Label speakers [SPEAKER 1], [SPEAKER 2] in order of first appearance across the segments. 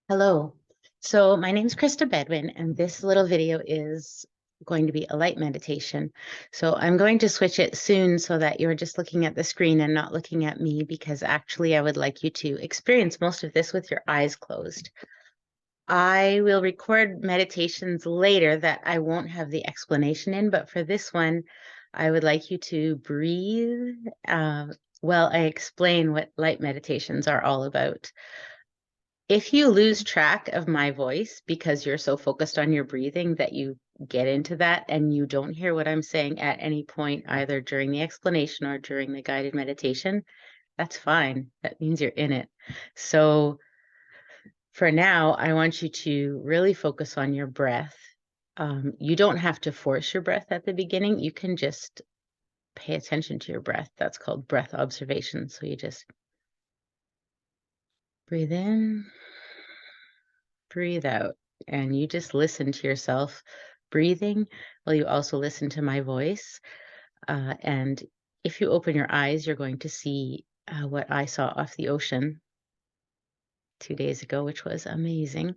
[SPEAKER 1] Hello. So my name is Krista Bedwin, and this little video is going to be a light meditation. So I'm going to switch it soon so that you're just looking at the screen and not looking at me, because actually I would like you to experience most of this with your eyes closed. I will record meditations later that I won't have the explanation in, but for this one, I would like you to breathe while I explain what light meditations are all about. If you lose track of my voice because you're so focused on your breathing that you get into that and you don't hear what I'm saying at any point, either during the explanation or during the guided meditation, that's fine. That means you're in it. So for now, I want you to really focus on your breath. You don't have to force your breath at the beginning. You can just pay attention to your breath. That's called breath observation. So you just breathe in, breathe out, and you just listen to yourself breathing while you also listen to my voice. And if you open your eyes, you're going to see what I saw off the ocean 2 days ago, which was amazing,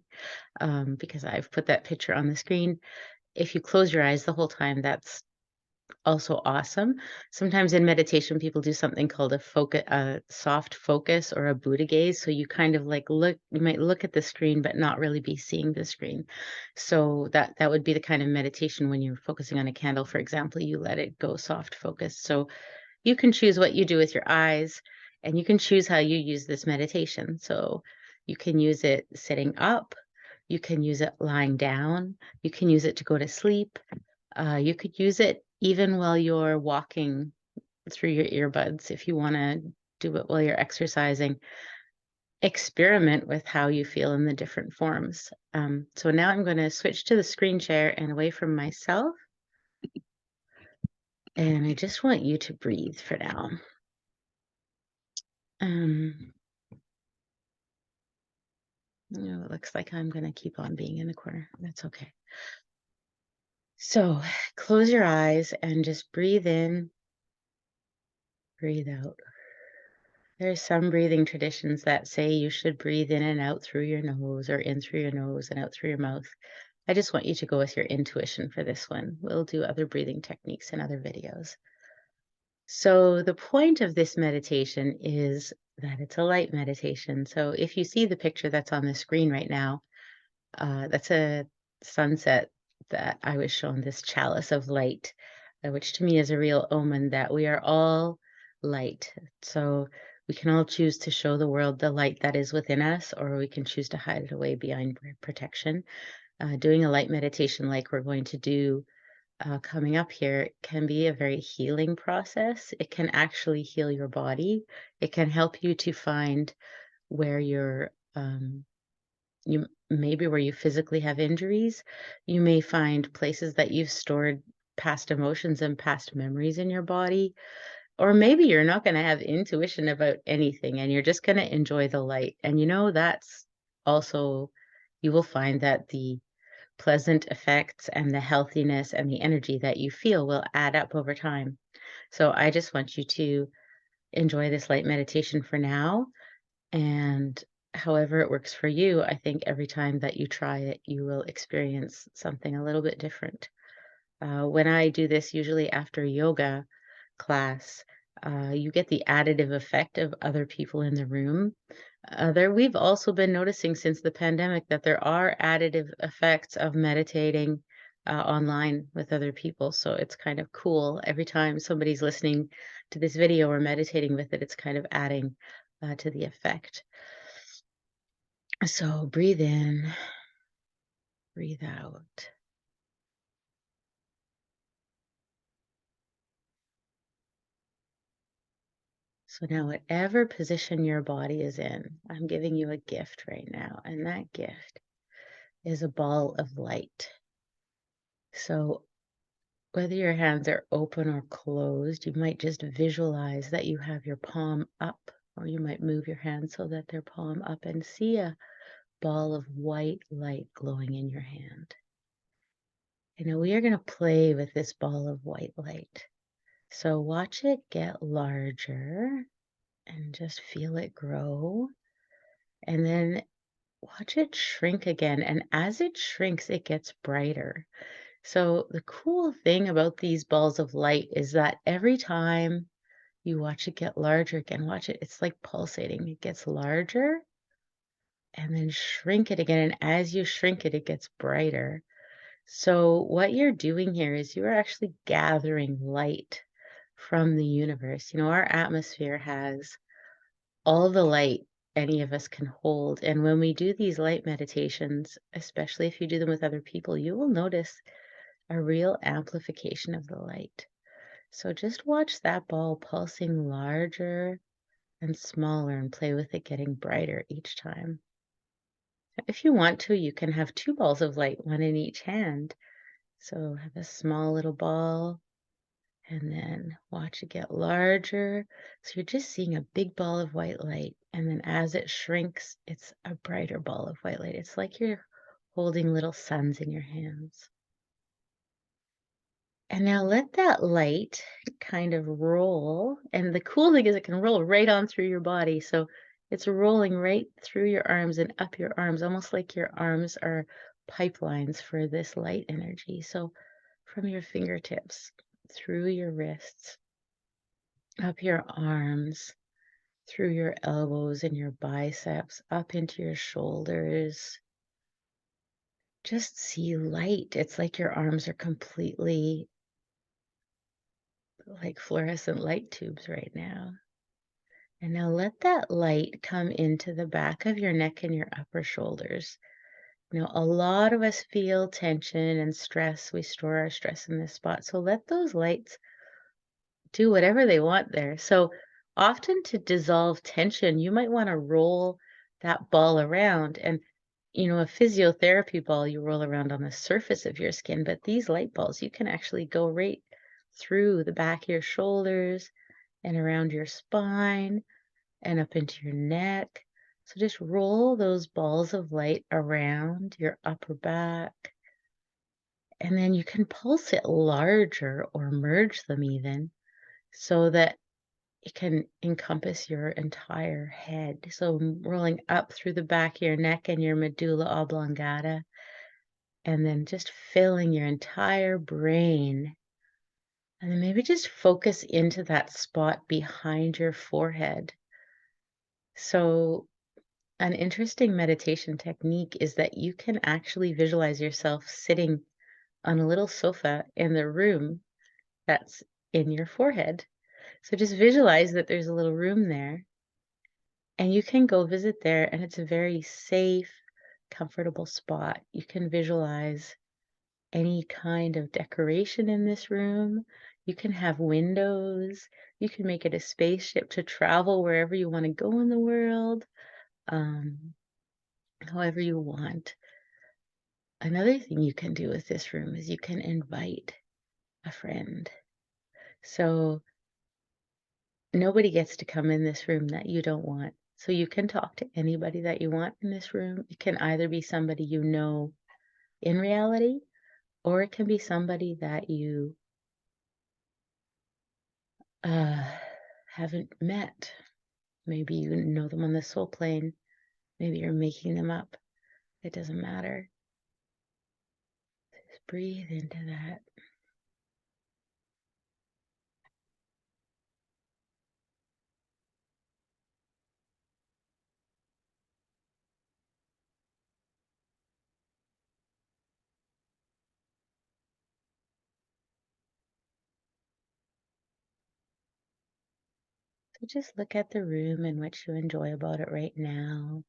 [SPEAKER 1] because I've put that picture on the screen. If you close your eyes the whole time, that's also awesome. Sometimes in meditation, people do something called a soft focus or a Buddha gaze. So you kind of like you might look at the screen, but not really be seeing the screen. So that would be the kind of meditation when you're focusing on a candle, for example, you let it go soft focus. So you can choose what you do with your eyes, and you can choose how you use this meditation. So you can use it sitting up, you can use it lying down, you can use it to go to sleep. You could use it even while you're walking through your earbuds if you want to do it while you're exercising. Experiment with how you feel in the different forms. So now I'm going to switch to the screen share and away from myself. And I just want you to breathe for now. It looks like I'm going to keep on being in the corner. That's okay. So close your eyes and just breathe in, breathe out. There's some breathing traditions that say you should breathe in and out through your nose, or in through your nose and out through your mouth. I just want you to go with your intuition for this one. We'll do other breathing techniques in other videos. So the point of this meditation is that it's a light meditation. So if you see the picture that's on the screen right now, that's a sunset that I was shown, this chalice of light, which to me is a real omen that we are all light. So we can all choose to show the world the light that is within us, or we can choose to hide it away behind protection. Doing a light meditation like we're going to do coming up here can be a very healing process. It can actually heal your body. It can help you to find where you maybe where you physically have injuries. You may find places that you've stored past emotions and past memories in your body. Or maybe you're not going to have intuition about anything and you're just going to enjoy the light. And that's also, you will find that the pleasant effects and the healthiness and the energy that you feel will add up over time. So I just want you to enjoy this light meditation for now. And however it works for you, I think every time that you try it, you will experience something a little bit different. When I do this, usually after yoga class, you get the additive effect of other people in the room. We've also been noticing since the pandemic that there are additive effects of meditating online with other people. So it's kind of cool. Every time somebody's listening to this video or meditating with it, it's kind of adding to the effect. So breathe in, breathe out. So now whatever position your body is in, I'm giving you a gift right now, and that gift is a ball of light. So whether your hands are open or closed, you might just visualize that you have your palm up, or you might move your hand so that they're palm up and see a ball of white light glowing in your hand. We are going to play with this ball of white light. So watch it get larger and just feel it grow. and then watch it shrink again. And as it shrinks, it gets brighter. So the cool thing about these balls of light is that every time you watch it get larger again, watch it, it's like pulsating. It gets larger and then shrink it again. And as you shrink it, it gets brighter. So what you're doing here is you are actually gathering light from the universe. Our atmosphere has all the light any of us can hold. And when we do these light meditations, especially if you do them with other people, you will notice a real amplification of the light. So just watch that ball pulsing larger and smaller and play with it getting brighter each time. If you want to, you can have two balls of light, one in each hand. So have a small little ball and then watch it get larger. So you're just seeing a big ball of white light. And then as it shrinks, it's a brighter ball of white light. It's like you're holding little suns in your hands. And now let that light kind of roll. And the cool thing is it can roll right on through your body. So it's rolling right through your arms and up your arms, almost like your arms are pipelines for this light energy. So from your fingertips, through your wrists, up your arms, through your elbows and your biceps, up into your shoulders. Just see light. It's like your arms are completely like fluorescent light tubes right now. And now let that light come into the back of your neck and your upper shoulders. A lot of us feel tension and stress. We store our stress in this spot. So let those lights do whatever they want there. So often to dissolve tension, you might want to roll that ball around. And, a physiotherapy ball, you roll around on the surface of your skin. But these light balls, you can actually go right through the back of your shoulders and around your spine and up into your neck. So just roll those balls of light around your upper back. And then you can pulse it larger or merge them even so that it can encompass your entire head. So rolling up through the back of your neck and your medulla oblongata, and then just filling your entire brain. And then maybe just focus into that spot behind your forehead. So an interesting meditation technique is that you can actually visualize yourself sitting on a little sofa in the room that's in your forehead. So just visualize that there's a little room there and you can go visit there, and it's a very safe, comfortable spot. You can visualize any kind of decoration in this room. You can have windows. You can make it a spaceship to travel wherever you want to go in the world, um, however you want. Another thing you can do with this room is you can invite a friend. So nobody gets to come in this room that you don't want. So you can talk to anybody that you want in this room. It can either be somebody you know in reality, or it can be somebody that you uh, haven't met. Maybe you know them on the soul plane. Maybe you're making them up. It doesn't matter. Just breathe into that. So just look at the room and what you enjoy about it right now.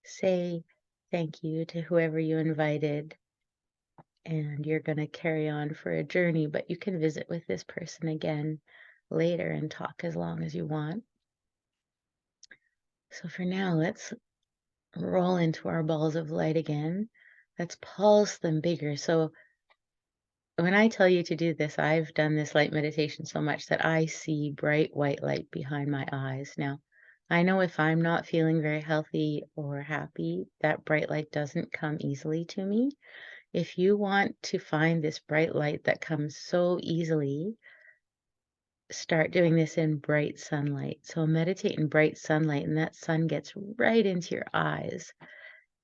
[SPEAKER 1] Say thank you to whoever you invited, and you're going to carry on for a journey, but you can visit with this person again later and talk as long as you want. So for now, let's roll into our balls of light again. Let's pulse them bigger. So when I tell you to do this, I've done this light meditation so much that I see bright white light behind my eyes. Now, I know if I'm not feeling very healthy or happy, that bright light doesn't come easily to me. If you want to find this bright light that comes so easily, start doing this in bright sunlight. So meditate in bright sunlight, and that sun gets right into your eyes.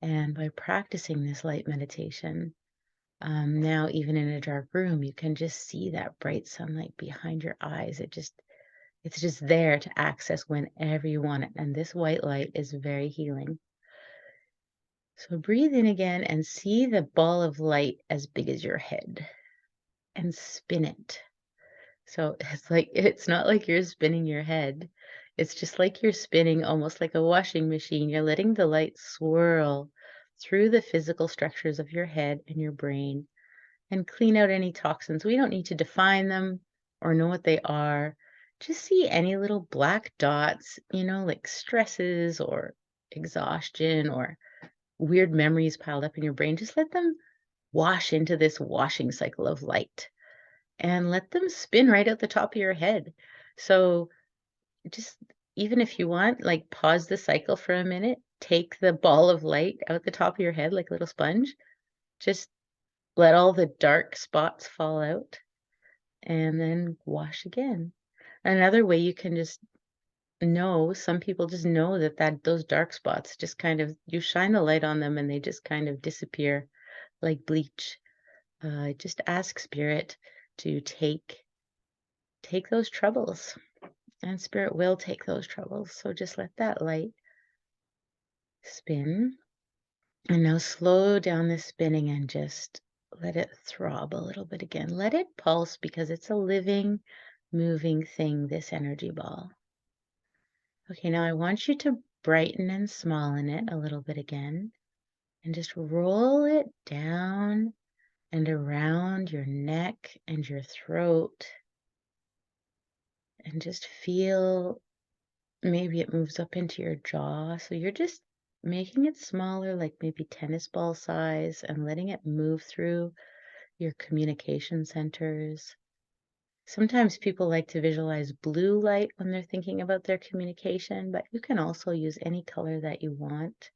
[SPEAKER 1] And by practicing this light meditation, now even in a dark room, you can just see that bright sunlight behind your eyes. It's just there to access whenever you want it. And this white light is very healing. So breathe in again and see the ball of light as big as your head and spin it. So it's not like you're spinning your head. It's just like you're spinning almost like a washing machine. You're letting the light swirl through the physical structures of your head and your brain and clean out any toxins. We don't need to define them or know what they are. Just see any little black dots, like stresses or exhaustion or weird memories piled up in your brain. Just let them wash into this washing cycle of light and let them spin right out the top of your head. So just even if you want, like pause the cycle for a minute, take the ball of light out the top of your head like a little sponge. Just let all the dark spots fall out and then wash again. Another way you can just know, some people just know that those dark spots just kind of, you shine the light on them and they just kind of disappear like bleach. Just ask spirit to take those troubles, and spirit will take those troubles. So just let that light spin, and now slow down the spinning and just let it throb a little bit again. Let it pulse because it's a living, moving thing, this energy ball. Okay, now I want you to brighten and smallen it a little bit again, and just roll it down and around your neck and your throat, and just feel, maybe it moves up into your jaw. So you're just making it smaller, like maybe tennis ball size, and letting it move through your communication centers. Sometimes people like to visualize blue light when they're thinking about their communication, but you can also use any color that you want.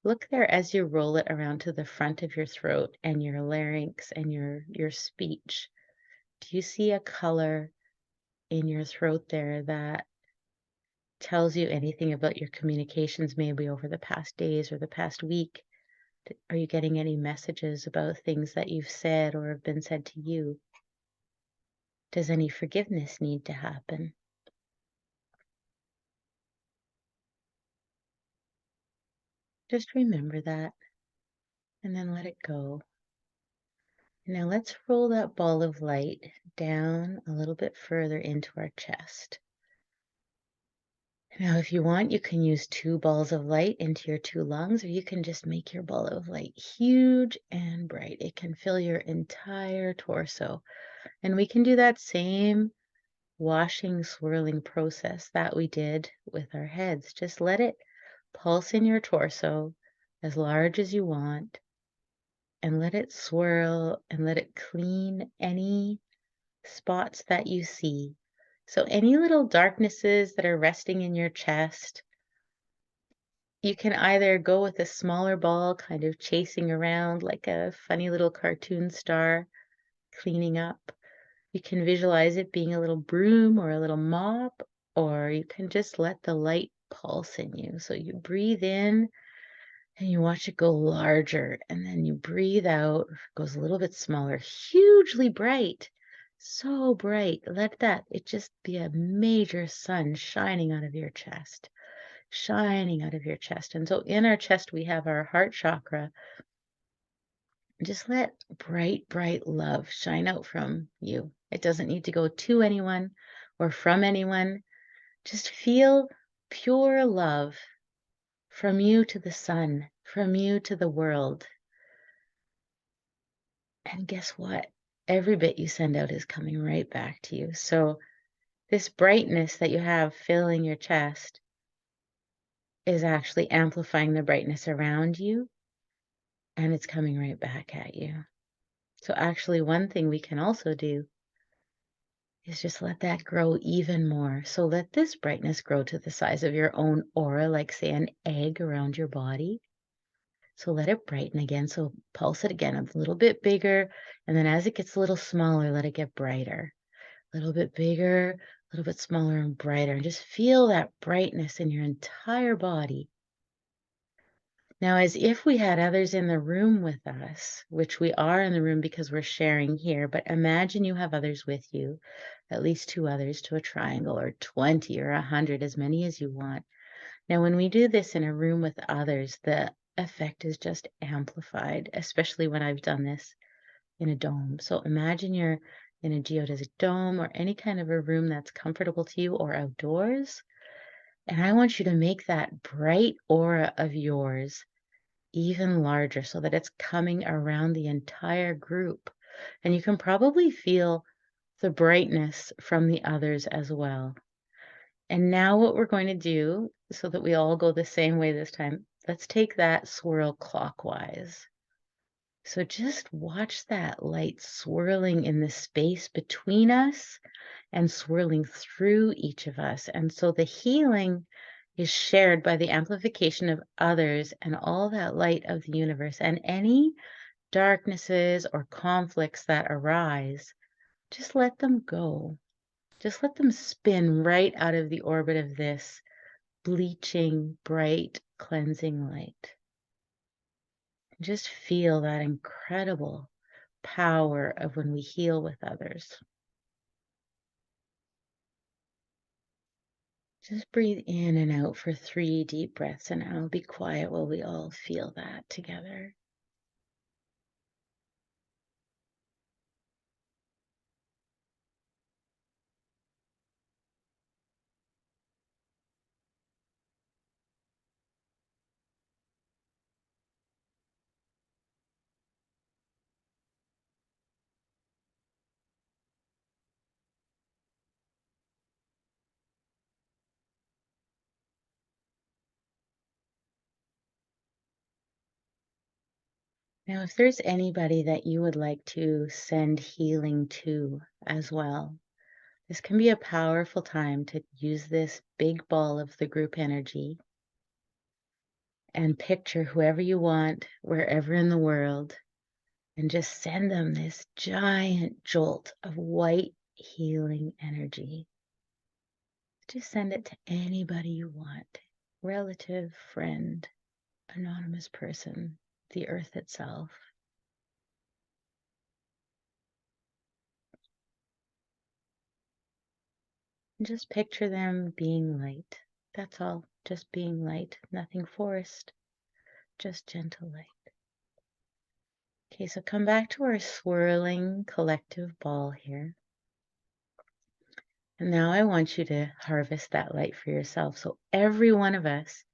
[SPEAKER 1] Look there as you roll it around to the front of your throat and your larynx and your speech. Do you see a color in your throat there that tells you anything about your communications, maybe over the past days or the past week? Are you getting any messages about things that you've said or have been said to you? Does any forgiveness need to happen? Just remember that and then let it go. Now let's roll that ball of light down a little bit further into our chest. Now, if you want, you can use two balls of light into your two lungs, or you can just make your ball of light huge and bright. It can fill your entire torso. And we can do that same washing, swirling process that we did with our heads. Just let it pulse in your torso as large as you want, and let it swirl and let it clean any spots that you see. So any little darknesses that are resting in your chest, you can either go with a smaller ball, kind of chasing around like a funny little cartoon star, cleaning up. You can visualize it being a little broom or a little mop, or you can just let the light pulse in you. So you breathe in and you watch it go larger, and then you breathe out, it goes a little bit smaller, hugely bright, so bright. Let it just be a major sun shining out of your chest, shining out of your chest. And so in our chest, we have our heart chakra. Just let bright, bright love shine out from you. It doesn't need to go to anyone or from anyone. Just feel pure love from you to the sun, from you to the world. And guess what? Every bit you send out is coming right back to you. So this brightness that you have filling your chest is actually amplifying the brightness around you, and it's coming right back at you. So actually, one thing we can also do is just let that grow even more. So let this brightness grow to the size of your own aura, like say an egg around your body. So let it brighten again. So pulse it again a little bit bigger. And then as it gets a little smaller, let it get brighter. A little bit bigger, a little bit smaller and brighter. And just feel that brightness in your entire body. Now, as if we had others in the room with us, which we are in the room because we're sharing here, but imagine you have others with you, at least 2 others to a triangle, or 20 or 100, as many as you want. Now, when we do this in a room with others, the effect is just amplified, especially when I've done this in a dome. So imagine you're in a geodesic dome or any kind of a room that's comfortable to you, or outdoors. And I want you to make that bright aura of yours even larger so that it's coming around the entire group. And you can probably feel the brightness from the others as well. And now what we're going to do, so that we all go the same way this time, let's take that swirl clockwise. So just watch that light swirling in the space between us and swirling through each of us. And so the healing is shared by the amplification of others and all that light of the universe. And any darknesses or conflicts that arise, just let them go. Just let them spin right out of the orbit of this bleaching, bright, cleansing light. Just feel that incredible power of when we heal with others. Just breathe in and out for 3 deep breaths, and I'll be quiet while we all feel that together. Now, if there's anybody that you would like to send healing to as well, this can be a powerful time to use this big ball of the group energy and picture whoever you want, wherever in the world, and just send them this giant jolt of white healing energy. Just send it to anybody you want, relative, friend, anonymous person, the earth itself. And just picture them being light. That's all, just being light, nothing forced, just gentle light. Okay, so come back to our swirling collective ball here. And now I want you to harvest that light for yourself. So every one of us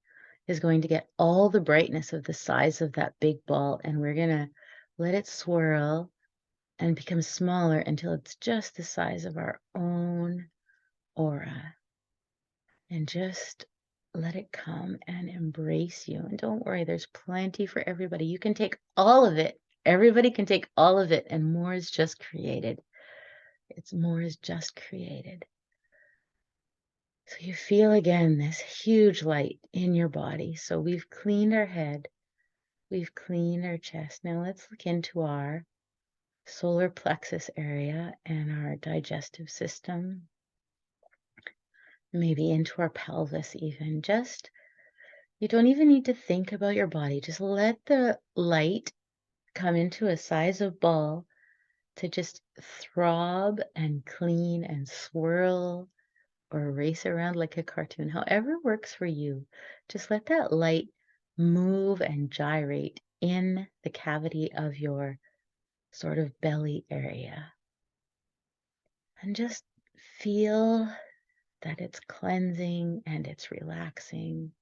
[SPEAKER 1] is going to get all the brightness of the size of that big ball, and we're going to let it swirl and become smaller until it's just the size of our own aura. And just let it come and embrace you. And don't worry, there's plenty for everybody. You can take all of it. Everybody can take all of it, and more is just created. More is just created. So you feel again this huge light in your body. So we've cleaned our head, we've cleaned our chest. Now let's look into our solar plexus area and our digestive system, maybe into our pelvis even. Just, you don't even need to think about your body. Just let the light come into a size of ball to just throb and clean and swirl or race around like a cartoon, however works for you. Just let that light move and gyrate in the cavity of your sort of belly area. And just feel that it's cleansing and it's relaxing.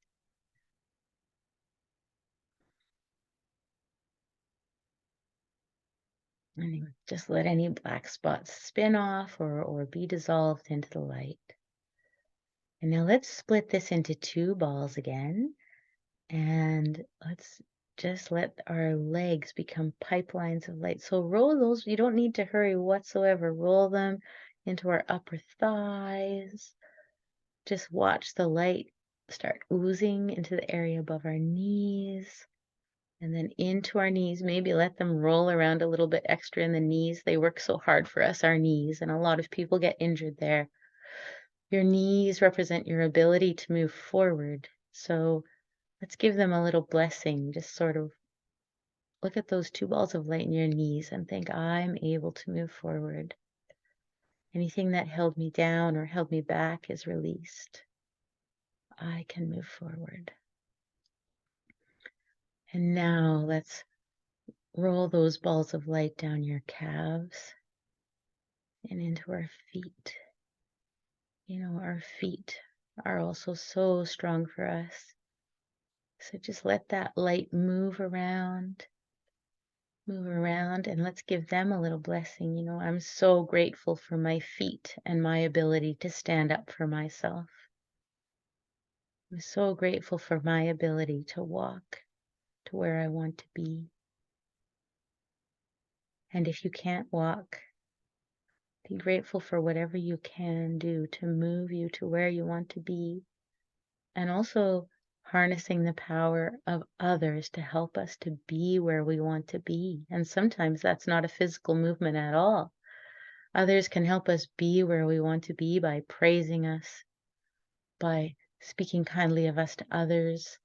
[SPEAKER 1] And just let any black spots spin off or be dissolved into the light. And now let's split this into 2 balls again. And let's just let our legs become pipelines of light. So roll those. You don't need to hurry whatsoever. Roll them into our upper thighs. Just watch the light start oozing into the area above our knees And then into our knees, maybe let them roll around a little bit extra in the knees. They work so hard for us, our knees, and a lot of people get injured there. Your knees represent your ability to move forward. So let's give them a little blessing. Just sort of look at those two balls of light in your knees and think, I'm able to move forward. Anything that held me down or held me back is released. I can move forward. And now let's roll those balls of light down your calves and into our feet. You know, our feet are also so strong for us. So just let that light move around, and let's give them a little blessing. You know, I'm so grateful for my feet and my ability to stand up for myself. I'm so grateful for my ability to walk to where I want to be. And if you can't walk, be grateful for whatever you can do to move you to where you want to be. And also harnessing the power of others to help us to be where we want to be. And sometimes that's not a physical movement at all. Others can help us be where we want to be by praising us, by speaking kindly of us to others,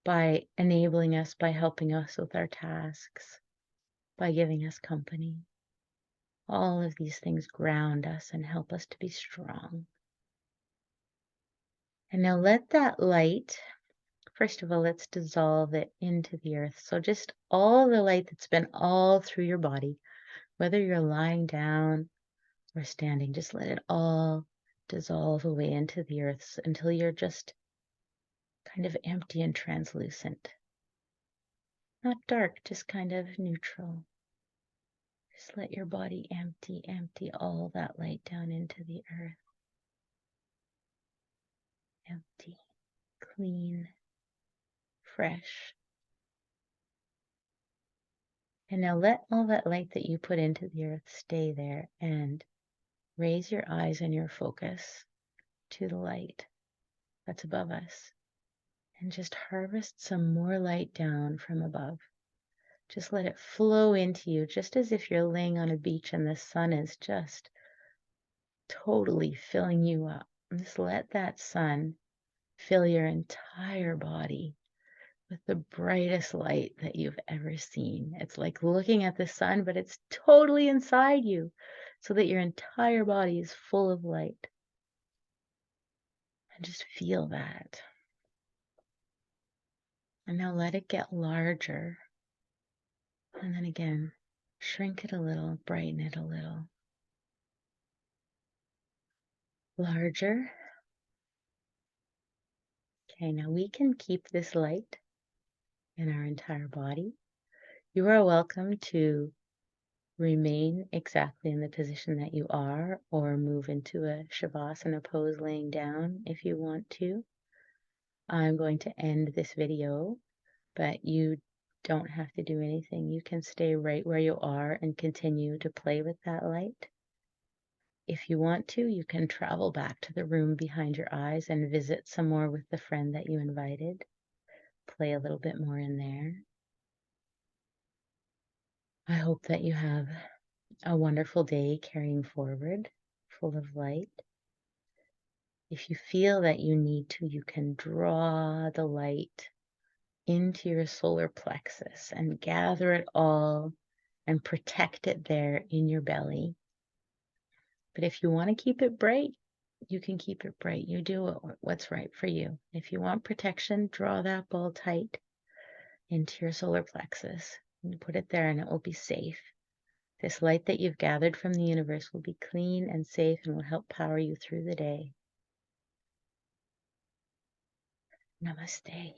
[SPEAKER 1] by enabling us, by helping us with our tasks, by giving us company. All of these things ground us and help us to be strong. And now let that light, first of all, let's dissolve it into the earth. So just all the light that's been all through your body, whether you're lying down or standing, just let it all dissolve away into the earth until you're just kind of empty and translucent. Not dark, just kind of neutral. Just let your body empty all that light down into the earth. Empty, clean, fresh. And now let all that light that you put into the earth stay there, and raise your eyes and your focus to the light that's above us. And just harvest some more light down from above. Just let it flow into you, just as if you're laying on a beach and the sun is just totally filling you up. Just let that sun fill your entire body with the brightest light that you've ever seen. It's like looking at the sun, but it's totally inside you, so that your entire body is full of light. And just feel that. And now let it get larger. And then again, shrink it a little, brighten it a little. Larger. Okay, now we can keep this light in our entire body. You are welcome to remain exactly in the position that you are, or move into a Shavasana pose laying down if you want to. I'm going to end this video, but you don't have to do anything. You can stay right where you are and continue to play with that light. If you want to, you can travel back to the room behind your eyes and visit some more with the friend that you invited. Play a little bit more in there. I hope that you have a wonderful day carrying forward, full of light. If you feel that you need to, you can draw the light into your solar plexus and gather it all and protect it there in your belly. But if you want to keep it bright, you can keep it bright. You do what's right for you. If you want protection, draw that ball tight into your solar plexus and put it there, and it will be safe. This light that you've gathered from the universe will be clean and safe and will help power you through the day. Namaste.